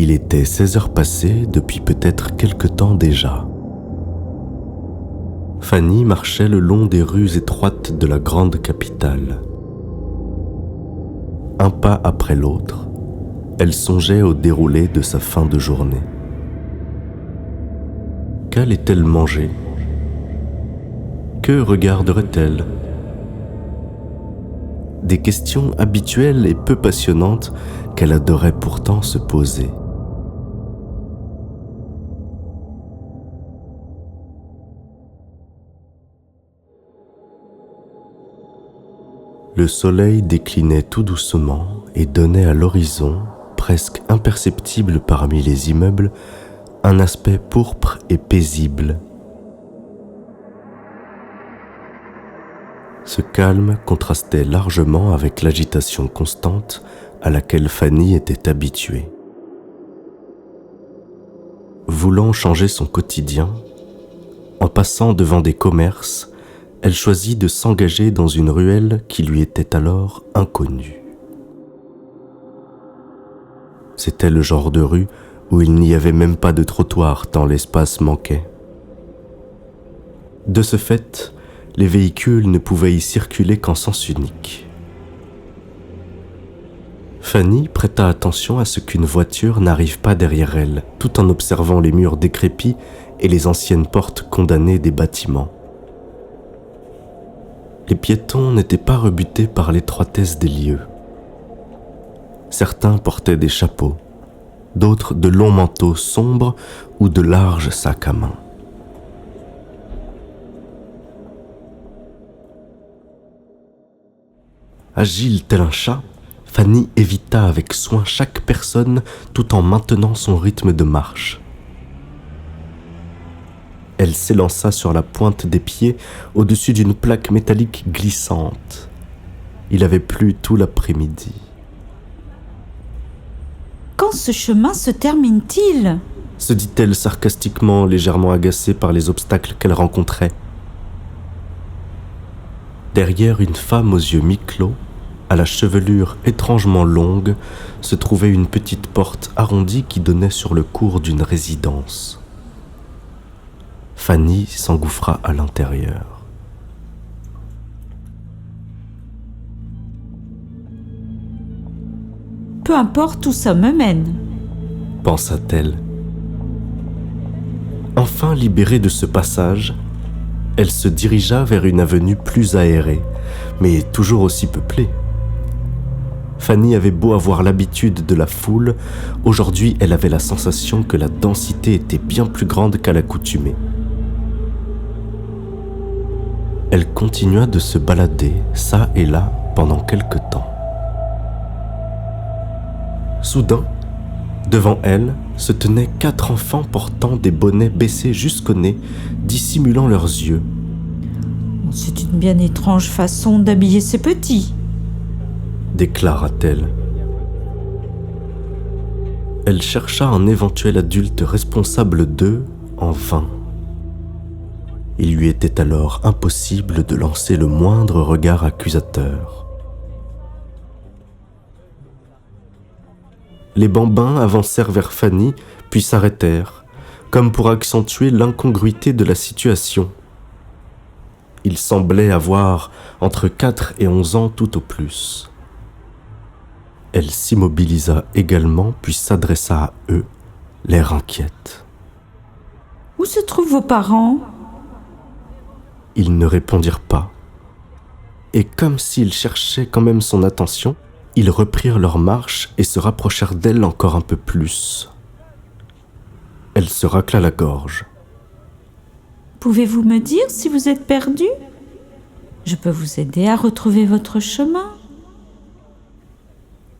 Il était 16 heures passées depuis peut-être quelque temps déjà. Fanny marchait le long des rues étroites de la grande capitale. Un pas après l'autre, elle songeait au déroulé de sa fin de journée. Qu'allait-elle manger ? Que regarderait-elle ? Des questions habituelles et peu passionnantes qu'elle adorait pourtant se poser. Le soleil déclinait tout doucement et donnait à l'horizon, presque imperceptible parmi les immeubles, un aspect pourpre et paisible. Ce calme contrastait largement avec l'agitation constante à laquelle Fanny était habituée. Voulant changer son quotidien, en passant devant des commerces, elle choisit de s'engager dans une ruelle qui lui était alors inconnue. C'était le genre de rue où il n'y avait même pas de trottoir tant l'espace manquait. De ce fait, les véhicules ne pouvaient y circuler qu'en sens unique. Fanny prêta attention à ce qu'une voiture n'arrive pas derrière elle, tout en observant les murs décrépits et les anciennes portes condamnées des bâtiments. Les piétons n'étaient pas rebutés par l'étroitesse des lieux. Certains portaient des chapeaux, d'autres de longs manteaux sombres ou de larges sacs à main. Agile tel un chat, Fanny évita avec soin chaque personne tout en maintenant son rythme de marche. Elle s'élança sur la pointe des pieds au-dessus d'une plaque métallique glissante. Il avait plu tout l'après-midi. Quand ce chemin se termine-t-il ? Se dit-elle sarcastiquement, légèrement agacée par les obstacles qu'elle rencontrait. Derrière une femme aux yeux mi-clos, à la chevelure étrangement longue, se trouvait une petite porte arrondie qui donnait sur le cours d'une résidence. Fanny s'engouffra à l'intérieur. Peu importe où ça me mène, pensa-t-elle. Enfin libérée de ce passage, elle se dirigea vers une avenue plus aérée, mais toujours aussi peuplée. Fanny avait beau avoir l'habitude de la foule, aujourd'hui elle avait la sensation que la densité était bien plus grande qu'à l'accoutumée. Elle continua de se balader, çà et là, pendant quelque temps. Soudain, devant elle, se tenaient 4 enfants portant des bonnets baissés jusqu'au nez, dissimulant leurs yeux. C'est une bien étrange façon d'habiller ces petits, déclara-t-elle. Elle chercha un éventuel adulte responsable d'eux en vain. Il lui était alors impossible de lancer le moindre regard accusateur. Les bambins avancèrent vers Fanny, puis s'arrêtèrent, comme pour accentuer l'incongruité de la situation. Ils semblaient avoir entre 4 et 11 ans tout au plus. Elle s'immobilisa également, puis s'adressa à eux, l'air inquiète. « Où se trouvent vos parents ?» Ils ne répondirent pas. Et comme s'ils cherchaient quand même son attention, ils reprirent leur marche et se rapprochèrent d'elle encore un peu plus. Elle se racla la gorge. « Pouvez-vous me dire si vous êtes perdu ? Je peux vous aider à retrouver votre chemin. »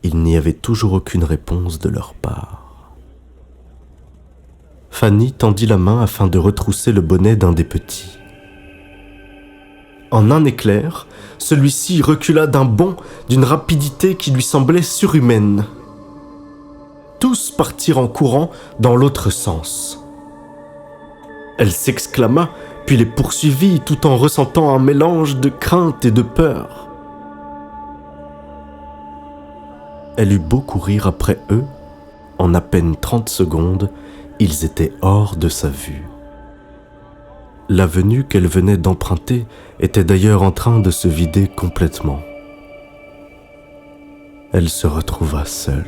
Il n'y avait toujours aucune réponse de leur part. Fanny tendit la main afin de retrousser le bonnet d'un des petits. En un éclair, celui-ci recula d'un bond d'une rapidité qui lui semblait surhumaine. Tous partirent en courant dans l'autre sens. Elle s'exclama, puis les poursuivit tout en ressentant un mélange de crainte et de peur. Elle eut beau courir après eux, en à peine 30 secondes, ils étaient hors de sa vue. L'avenue qu'elle venait d'emprunter était d'ailleurs en train de se vider complètement. Elle se retrouva seule.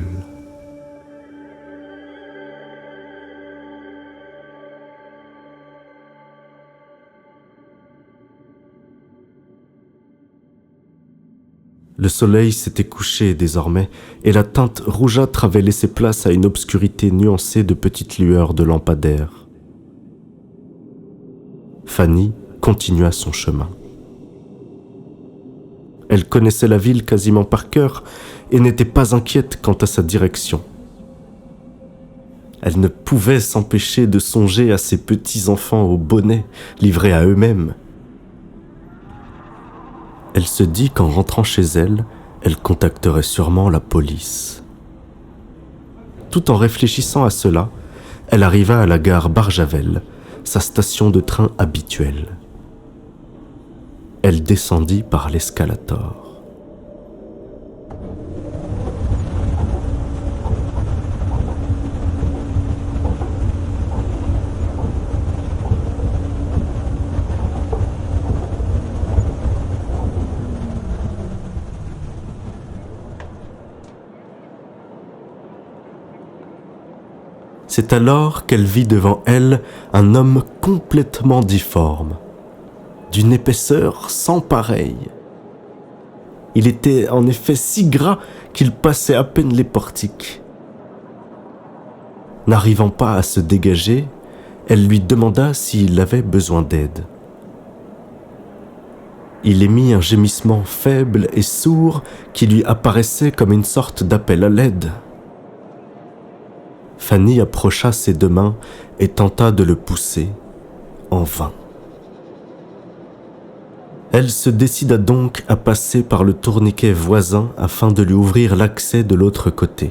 Le soleil s'était couché désormais, et la teinte rougeâtre avait laissé place à une obscurité nuancée de petites lueurs de lampadaires. Fanny continua son chemin. Elle connaissait la ville quasiment par cœur et n'était pas inquiète quant à sa direction. Elle ne pouvait s'empêcher de songer à ces petits enfants au bonnet, livrés à eux-mêmes. Elle se dit qu'en rentrant chez elle, elle contacterait sûrement la police. Tout en réfléchissant à cela, elle arriva à la gare Barjavel, sa station de train habituelle. Elle descendit par l'escalator. C'est alors qu'elle vit devant elle un homme complètement difforme, d'une épaisseur sans pareille. Il était en effet si gras qu'il passait à peine les portiques. N'arrivant pas à se dégager, elle lui demanda s'il avait besoin d'aide. Il émit un gémissement faible et sourd qui lui apparaissait comme une sorte d'appel à l'aide. Fanny approcha ses deux mains et tenta de le pousser, en vain. Elle se décida donc à passer par le tourniquet voisin afin de lui ouvrir l'accès de l'autre côté.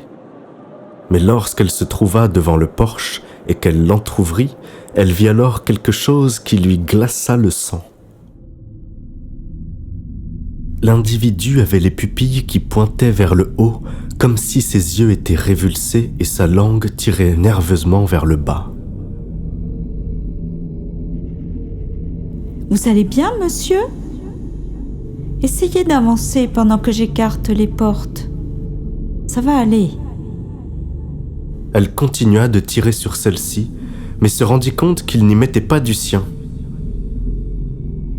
Mais lorsqu'elle se trouva devant le porche et qu'elle l'entr'ouvrit, elle vit alors quelque chose qui lui glaça le sang. L'individu avait les pupilles qui pointaient vers le haut, comme si ses yeux étaient révulsés et sa langue tirait nerveusement vers le bas. Vous allez bien, monsieur ? Essayez d'avancer pendant que j'écarte les portes. Ça va aller. Elle continua de tirer sur celle-ci, mais se rendit compte qu'il n'y mettait pas du sien.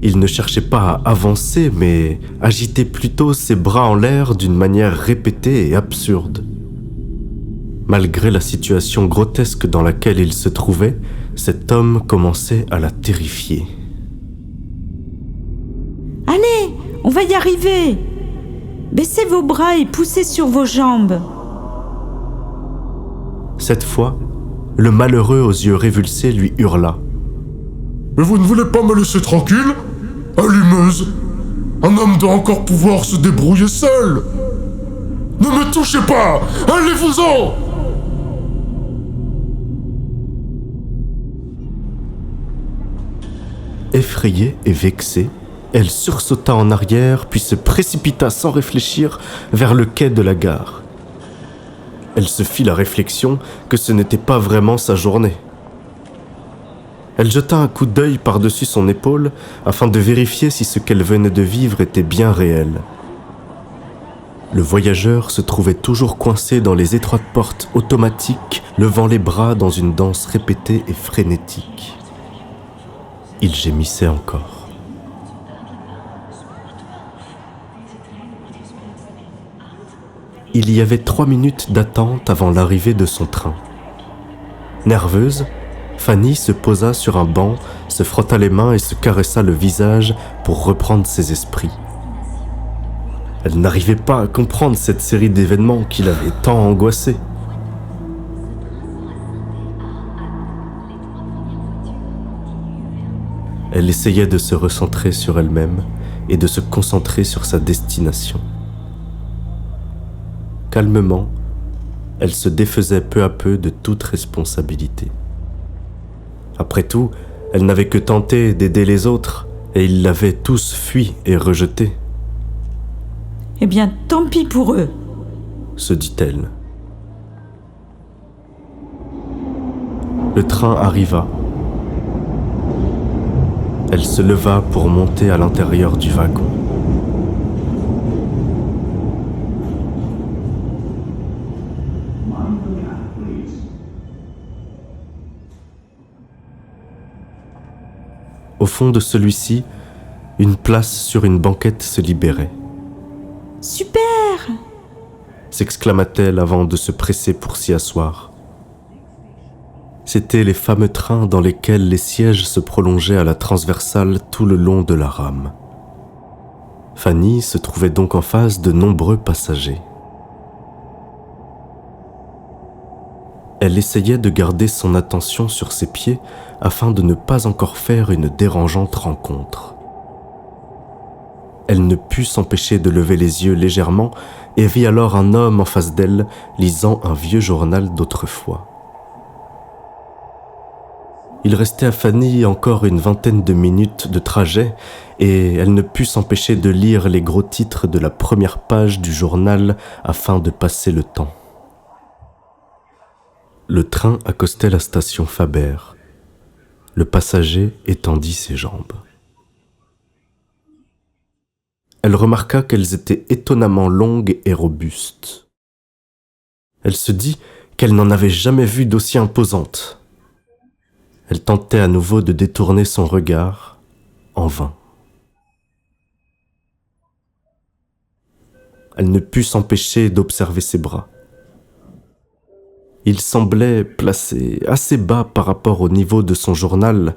Il ne cherchait pas à avancer, mais agitait plutôt ses bras en l'air d'une manière répétée et absurde. Malgré la situation grotesque dans laquelle il se trouvait, cet homme commençait à la terrifier. « Allez, on va y arriver ! Baissez vos bras et poussez sur vos jambes !» Cette fois, le malheureux aux yeux révulsés lui hurla. « Mais vous ne voulez pas me laisser tranquille ? Allumeuse ! Un homme doit encore pouvoir se débrouiller seul ! Ne me touchez pas ! Allez-vous-en !» Effrayée et vexée, elle sursauta en arrière puis se précipita sans réfléchir vers le quai de la gare. Elle se fit la réflexion que ce n'était pas vraiment sa journée. Elle jeta un coup d'œil par-dessus son épaule afin de vérifier si ce qu'elle venait de vivre était bien réel. Le voyageur se trouvait toujours coincé dans les étroites portes automatiques, levant les bras dans une danse répétée et frénétique. Il gémissait encore. Il y avait 3 minutes d'attente avant l'arrivée de son train. Nerveuse, Fanny se posa sur un banc, se frotta les mains et se caressa le visage pour reprendre ses esprits. Elle n'arrivait pas à comprendre cette série d'événements qui l'avait tant angoissée. Elle essayait de se recentrer sur elle-même et de se concentrer sur sa destination. Calmement, elle se défaisait peu à peu de toute responsabilité. Après tout, elle n'avait que tenté d'aider les autres et ils l'avaient tous fui et rejeté. Eh bien, tant pis pour eux, Se dit-elle. Le train arriva. Elle se leva pour monter à l'intérieur du wagon. Au fond de celui-ci, une place sur une banquette se libérait. « Super !» s'exclama-t-elle avant de se presser pour s'y asseoir. C'étaient les fameux trains dans lesquels les sièges se prolongeaient à la transversale tout le long de la rame. Fanny se trouvait donc en face de nombreux passagers. Elle essayait de garder son attention sur ses pieds afin de ne pas encore faire une dérangeante rencontre. Elle ne put s'empêcher de lever les yeux légèrement et vit alors un homme en face d'elle lisant un vieux journal d'autrefois. Il restait à Fanny encore une vingtaine de minutes de trajet et elle ne put s'empêcher de lire les gros titres de la première page du journal afin de passer le temps. Le train accostait la station Faber. Le passager étendit ses jambes. Elle remarqua qu'elles étaient étonnamment longues et robustes. Elle se dit qu'elle n'en avait jamais vu d'aussi imposantes. Elle tentait à nouveau de détourner son regard, en vain. Elle ne put s'empêcher d'observer ses bras. Ils semblaient placés assez bas par rapport au niveau de son journal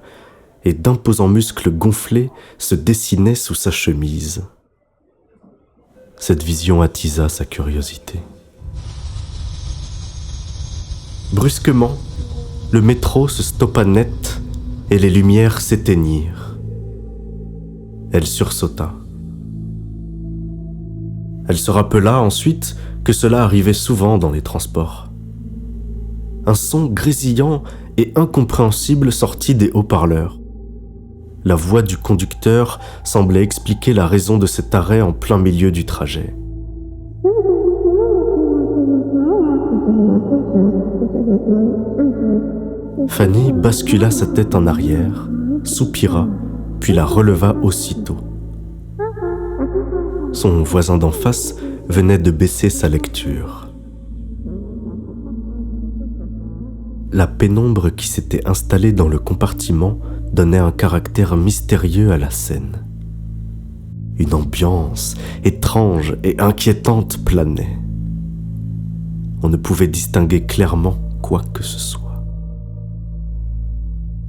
et d'imposants muscles gonflés se dessinaient sous sa chemise. Cette vision attisa sa curiosité. Brusquement, le métro se stoppa net et les lumières s'éteignirent. Elle sursauta. Elle se rappela ensuite que cela arrivait souvent dans les transports. Un son grésillant et incompréhensible sortit des haut-parleurs. La voix du conducteur semblait expliquer la raison de cet arrêt en plein milieu du trajet. Fanny bascula sa tête en arrière, soupira, puis la releva aussitôt. Son voisin d'en face venait de baisser sa lecture. La pénombre qui s'était installée dans le compartiment donnait un caractère mystérieux à la scène. Une ambiance étrange et inquiétante planait. On ne pouvait distinguer clairement quoi que ce soit.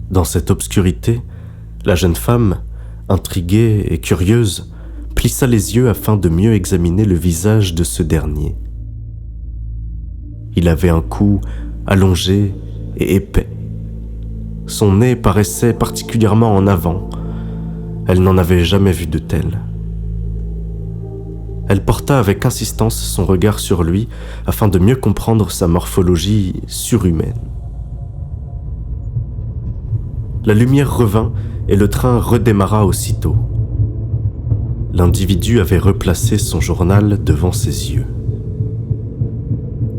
Dans cette obscurité, la jeune femme, intriguée et curieuse, plissa les yeux afin de mieux examiner le visage de ce dernier. Il avait un cou allongé et épais. Son nez paraissait particulièrement en avant. Elle n'en avait jamais vu de tel. Elle porta avec insistance son regard sur lui afin de mieux comprendre sa morphologie surhumaine. La lumière revint et le train redémarra aussitôt. L'individu avait replacé son journal devant ses yeux.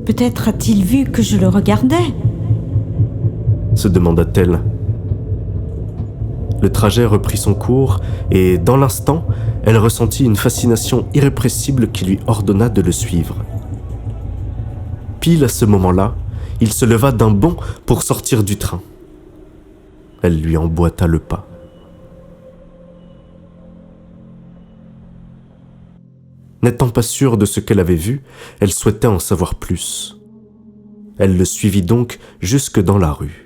Peut-être a-t-il vu que je le regardais ? Se demanda-t-elle. Le trajet reprit son cours et, dans l'instant, elle ressentit une fascination irrépressible qui lui ordonna de le suivre. Pile à ce moment-là, il se leva d'un bond pour sortir du train. Elle lui emboîta le pas. N'étant pas sûre de ce qu'elle avait vu, elle souhaitait en savoir plus. Elle le suivit donc jusque dans la rue.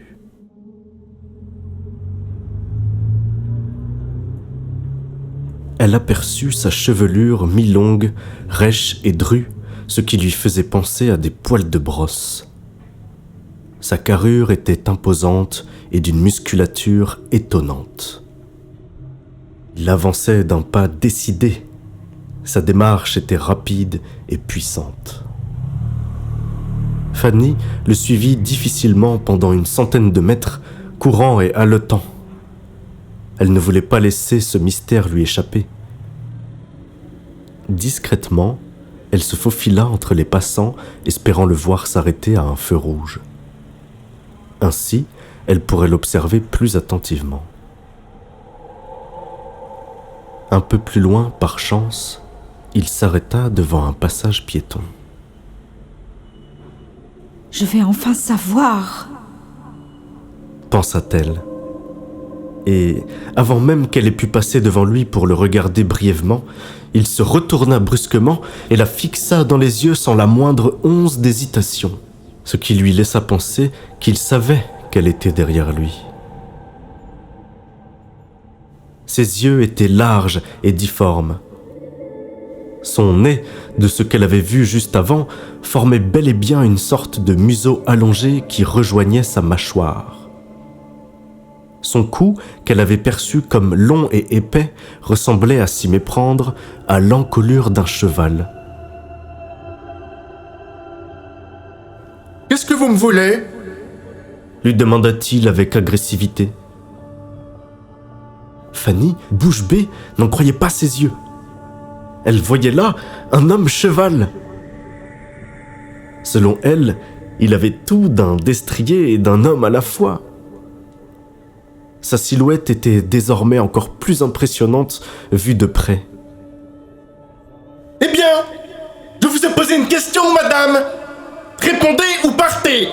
Elle aperçut sa chevelure mi-longue, rêche et drue, ce qui lui faisait penser à des poils de brosse. Sa carrure était imposante et d'une musculature étonnante. Il avançait d'un pas décidé. Sa démarche était rapide et puissante. Fanny le suivit difficilement pendant une centaine de mètres, courant et haletant. Elle ne voulait pas laisser ce mystère lui échapper. Discrètement, elle se faufila entre les passants, espérant le voir s'arrêter à un feu rouge. Ainsi, elle pourrait l'observer plus attentivement. Un peu plus loin, par chance, il s'arrêta devant un passage piéton. « Je vais enfin savoir !» pensa-t-elle. Et, avant même qu'elle ait pu passer devant lui pour le regarder brièvement, il se retourna brusquement et la fixa dans les yeux sans la moindre once d'hésitation, ce qui lui laissa penser qu'il savait qu'elle était derrière lui. Ses yeux étaient larges et difformes. Son nez, de ce qu'elle avait vu juste avant, formait bel et bien une sorte de museau allongé qui rejoignait sa mâchoire. Son cou, qu'elle avait perçu comme long et épais, ressemblait à s'y méprendre à l'encolure d'un cheval. « Qu'est-ce que vous me voulez ?» lui demanda-t-il avec agressivité. Fanny, bouche bée, n'en croyait pas ses yeux. Elle voyait là un homme cheval. Selon elle, il avait tout d'un destrier et d'un homme à la fois. Sa silhouette était désormais encore plus impressionnante vue de près. « Eh bien, je vous ai posé une question, madame. Répondez ou partez !»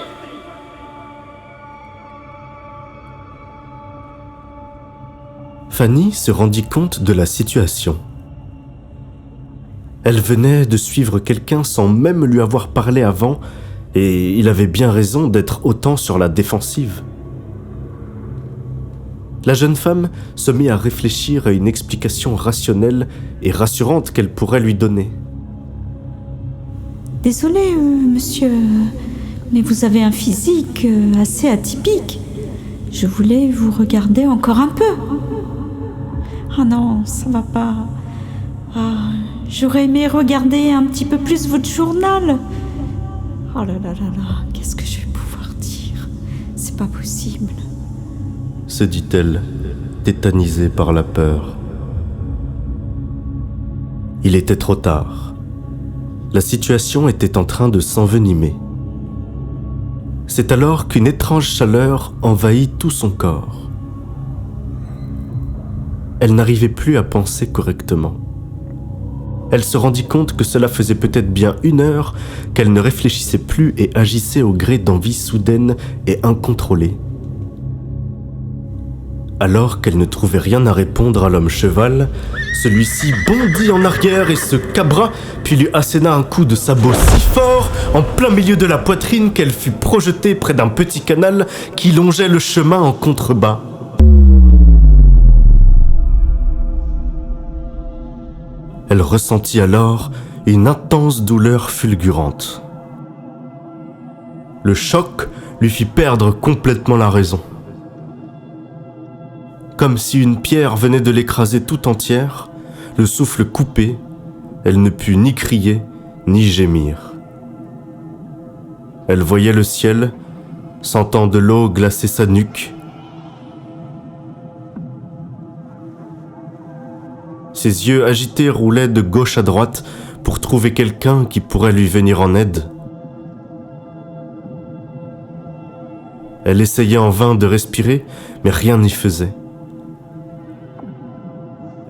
Fanny se rendit compte de la situation. Elle venait de suivre quelqu'un sans même lui avoir parlé avant, et il avait bien raison d'être autant sur la défensive. La jeune femme se mit à réfléchir à une explication rationnelle et rassurante qu'elle pourrait lui donner. « Désolée, monsieur, mais vous avez un physique assez atypique. Je voulais vous regarder encore un peu. » « Ah non, ça va pas. Ah, j'aurais aimé regarder un petit peu plus votre journal. Oh là là là là, qu'est-ce que je vais pouvoir dire? C'est pas possible. » se dit-elle, tétanisée par la peur. Il était trop tard. La situation était en train de s'envenimer. C'est alors qu'une étrange chaleur envahit tout son corps. Elle n'arrivait plus à penser correctement. Elle se rendit compte que cela faisait peut-être bien 1 heure qu'elle ne réfléchissait plus et agissait au gré d'envies soudaines et incontrôlées. Alors qu'elle ne trouvait rien à répondre à l'homme cheval, celui-ci bondit en arrière et se cabra, puis lui asséna un coup de sabot si fort, en plein milieu de la poitrine, qu'elle fut projetée près d'un petit canal qui longeait le chemin en contrebas. Elle ressentit alors une intense douleur fulgurante. Le choc lui fit perdre complètement la raison. Comme si une pierre venait de l'écraser tout entière, le souffle coupé, elle ne put ni crier, ni gémir. Elle voyait le ciel, sentant de l'eau glacer sa nuque. Ses yeux agités roulaient de gauche à droite pour trouver quelqu'un qui pourrait lui venir en aide. Elle essayait en vain de respirer, mais rien n'y faisait.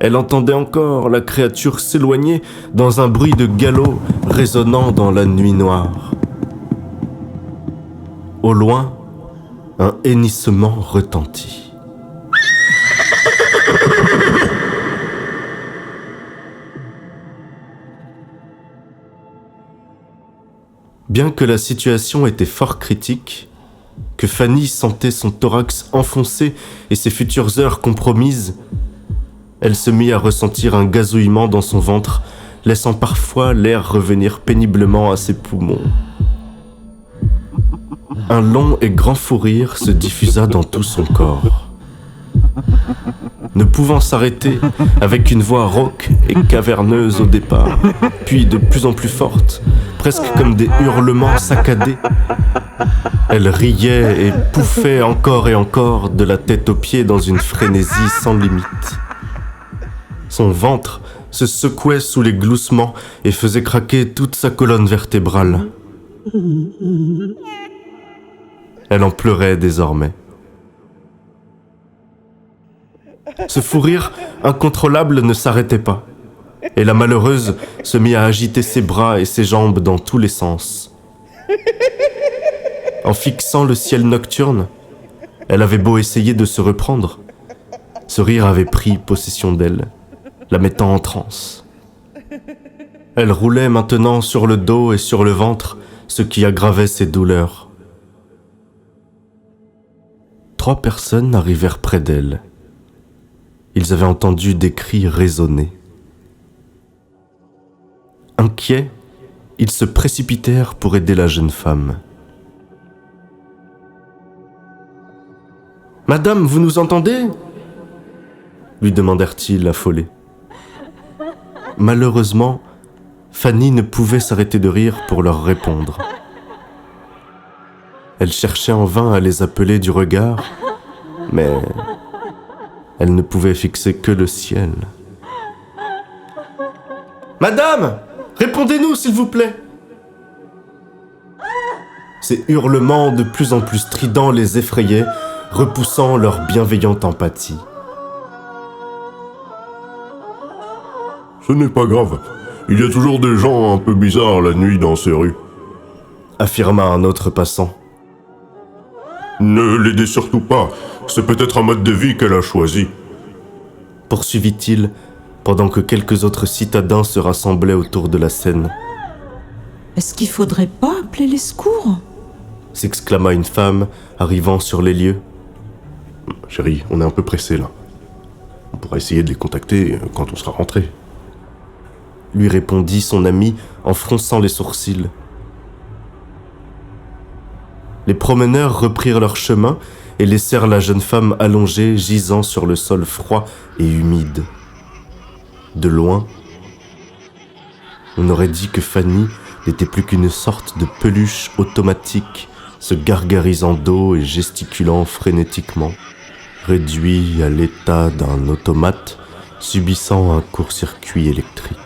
Elle entendait encore la créature s'éloigner dans un bruit de galop résonnant dans la nuit noire. Au loin, un hennissement retentit. Bien que la situation était fort critique, que Fanny sentait son thorax enfoncé et ses futures heures compromises, elle se mit à ressentir un gazouillement dans son ventre, laissant parfois l'air revenir péniblement à ses poumons. Un long et grand fou rire se diffusa dans tout son corps. Ne pouvant s'arrêter, avec une voix rauque et caverneuse au départ, puis de plus en plus forte, presque comme des hurlements saccadés, elle riait et pouffait encore et encore de la tête aux pieds dans une frénésie sans limite. Son ventre se secouait sous les gloussements et faisait craquer toute sa colonne vertébrale. Elle en pleurait désormais. Ce fou rire incontrôlable ne s'arrêtait pas, et la malheureuse se mit à agiter ses bras et ses jambes dans tous les sens. En fixant le ciel nocturne, elle avait beau essayer de se reprendre, ce rire avait pris possession d'elle, la mettant en transe. Elle roulait maintenant sur le dos et sur le ventre, ce qui aggravait ses douleurs. 3 personnes arrivèrent près d'elle. Ils avaient entendu des cris résonner. Inquiets, ils se précipitèrent pour aider la jeune femme. « Madame, vous nous entendez ?» lui demandèrent-ils affolés. Malheureusement, Fanny ne pouvait s'arrêter de rire pour leur répondre. Elle cherchait en vain à les appeler du regard, mais elle ne pouvait fixer que le ciel. « Madame, répondez-nous s'il vous plaît !» Ces hurlements de plus en plus stridents les effrayaient, repoussant leur bienveillante empathie. « Ce n'est pas grave. Il y a toujours des gens un peu bizarres la nuit dans ces rues. » affirma un autre passant. « Ne l'aidez surtout pas. C'est peut-être un mode de vie qu'elle a choisi. » poursuivit-il, pendant que quelques autres citadins se rassemblaient autour de la scène. « Est-ce qu'il faudrait pas appeler les secours ?» s'exclama une femme, arrivant sur les lieux. « Chérie, on est un peu pressé là. On pourra essayer de les contacter quand on sera rentré. » lui répondit son ami en fronçant les sourcils. Les promeneurs reprirent leur chemin et laissèrent la jeune femme allongée, gisant sur le sol froid et humide. De loin, on aurait dit que Fanny n'était plus qu'une sorte de peluche automatique, se gargarisant d'eau et gesticulant frénétiquement, réduit à l'état d'un automate subissant un court-circuit électrique.